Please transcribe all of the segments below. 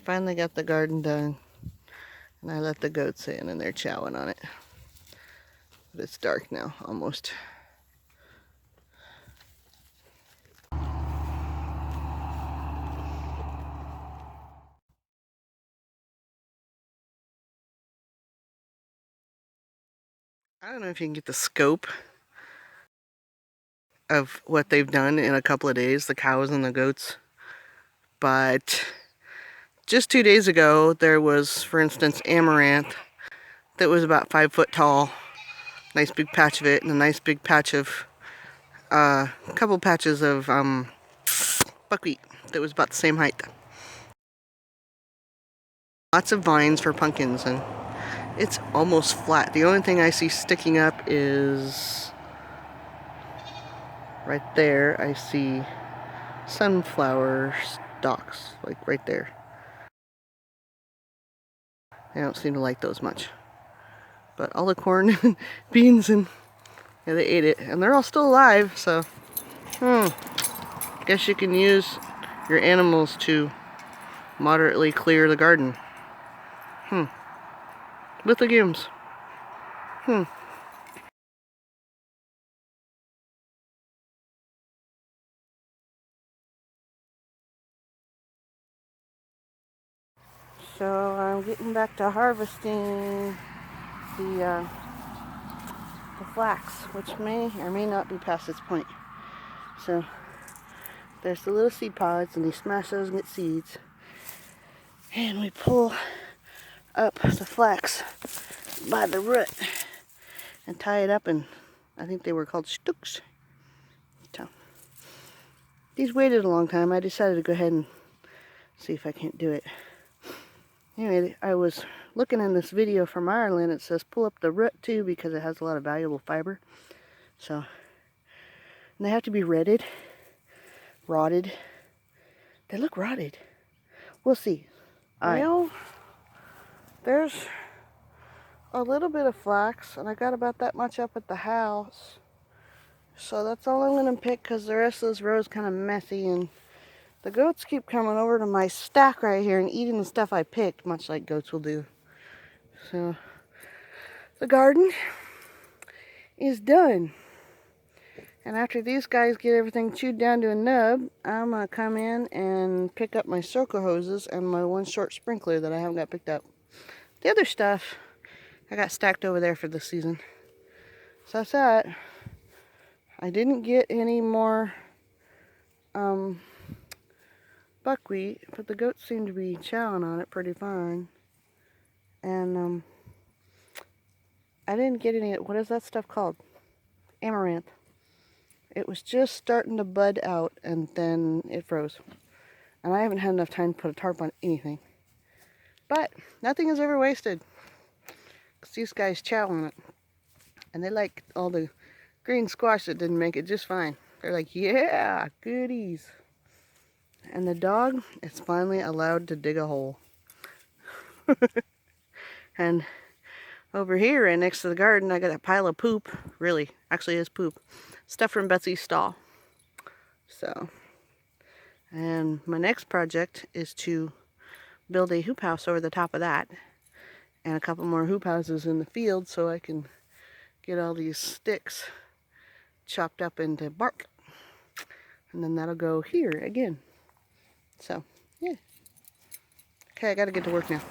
Finally got the garden done, and I let the goats in and they're chowing on it. But it's dark now, almost. I don't know if you can get the scope of what they've done in a couple of days, the cows and the goats. But just 2 days ago, there was, for instance, amaranth that was about 5 foot tall. Nice big patch of it, and a nice big patch of, a couple patches of buckwheat that was about the same height. Lots of vines for pumpkins, and it's almost flat. The only thing I see sticking up is right there. I see sunflower stalks, like right there. I don't seem to like those much. But all the corn and beans, and yeah, they ate it. And they're all still alive, so guess you can use your animals to moderately clear the garden. With legumes. So I'm getting back to harvesting the flax, which may or may not be past its point. So there's the little seed pods, and you smash those and get seeds. And we pull up the flax by the root and tie it up, and I think they were called stooks. So these waited a long time. I decided to go ahead and see if I can't do it. Anyway, I was looking in this video from Ireland. It says pull up the root too because it has a lot of valuable fiber. So, and they have to be rotted. They look rotted. We'll see. Well, there's a little bit of flax, and I got about that much up at the house. So that's all I'm going to pick because the rest of this row is kind of messy, and the goats keep coming over to my stack right here and eating the stuff I picked, much like goats will do. So the garden is done. And after these guys get everything chewed down to a nub, I'm going to come in and pick up my circle hoses and my one short sprinkler that I haven't got picked up. The other stuff I got stacked over there for this season. So that's that. I didn't get any more buckwheat, but the goats seem to be chowing on it pretty fine. And I didn't get any, what is that stuff called? Amaranth. It was just starting to bud out, and then it froze. And I haven't had enough time to put a tarp on anything. But nothing is ever wasted, because these guys chow on it. And they like all the green squash that didn't make it just fine. They're like, yeah, goodies. And the dog is finally allowed to dig a hole. And over here, right next to the garden, I got a pile of poop. Really, actually is poop. Stuff from Betsy's stall. So, and my next project is to build a hoop house over the top of that. And a couple more hoop houses in the field so I can get all these sticks chopped up into bark. And then that'll go here again. So, yeah. Okay, I gotta get to work now.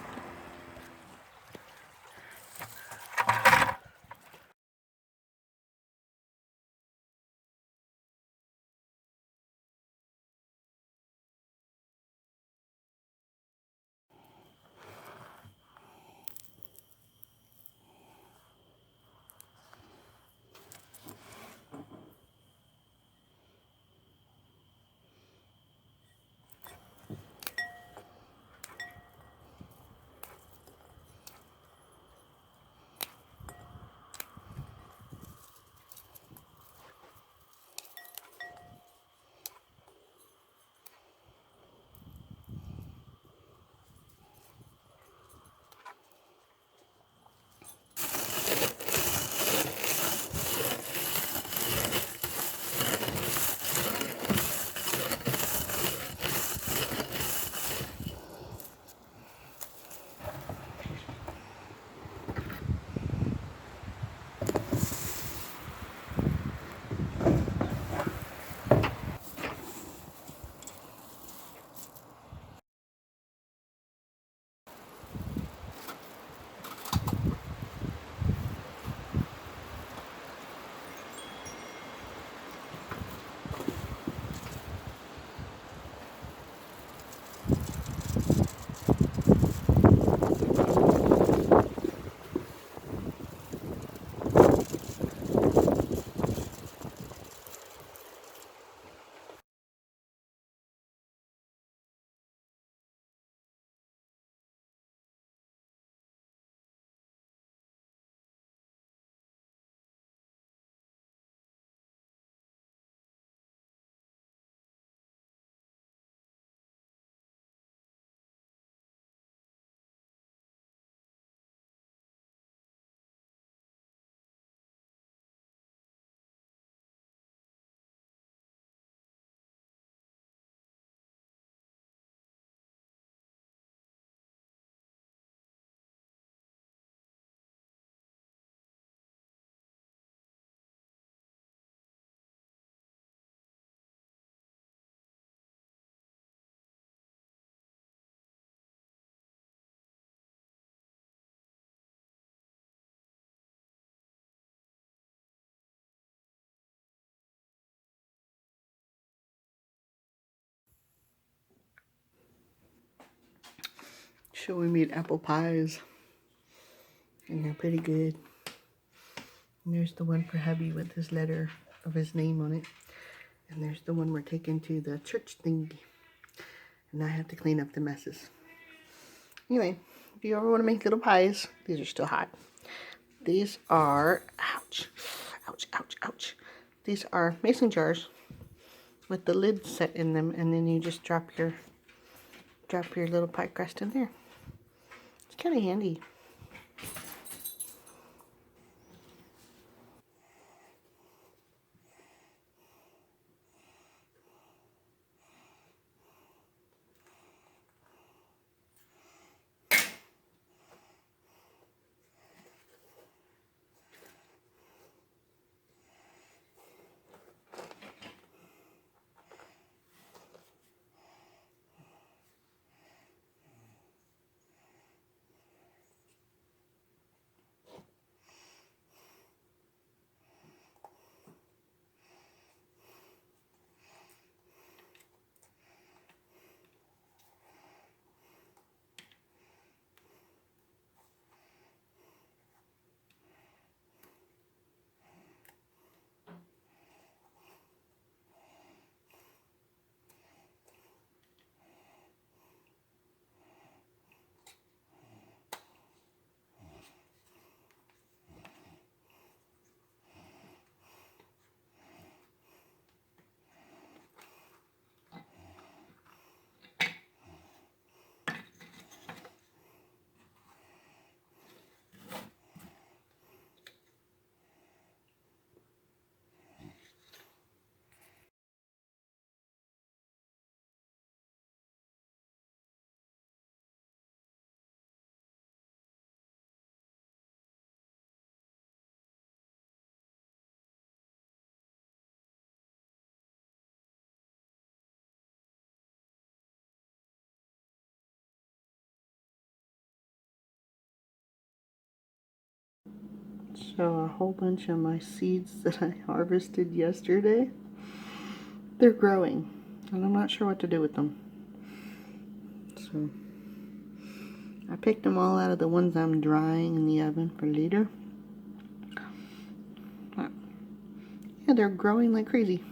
So we made apple pies, and they're pretty good. And there's the one for hubby with his letter of his name on it. And there's the one we're taking to the church thing. And I have to clean up the messes. Anyway, if you ever want to make little pies, these are still hot. These are, ouch, ouch, ouch, ouch. These are mason jars with the lid set in them, and then you just drop your little pie crust in there. It's kind of handy. So a whole bunch of my seeds that I harvested yesterday, they're growing, and I'm not sure what to do with them. So I picked them all out of the ones I'm drying in the oven for later. Yeah, they're growing like crazy.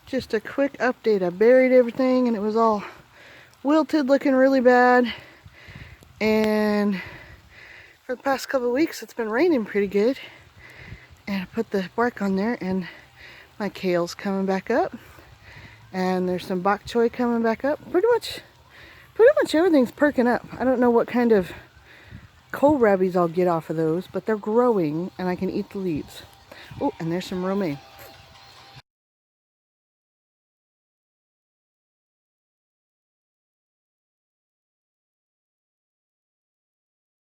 Just a quick update. I buried everything and it was all wilted, looking really bad. And for the past couple of weeks it's been raining pretty good. And I put the bark on there and my kale's coming back up. And there's some bok choy coming back up. Pretty much everything's perking up. I don't know what kind of kohlrabis I'll get off of those, but they're growing and I can eat the leaves. Oh, and there's some romaine.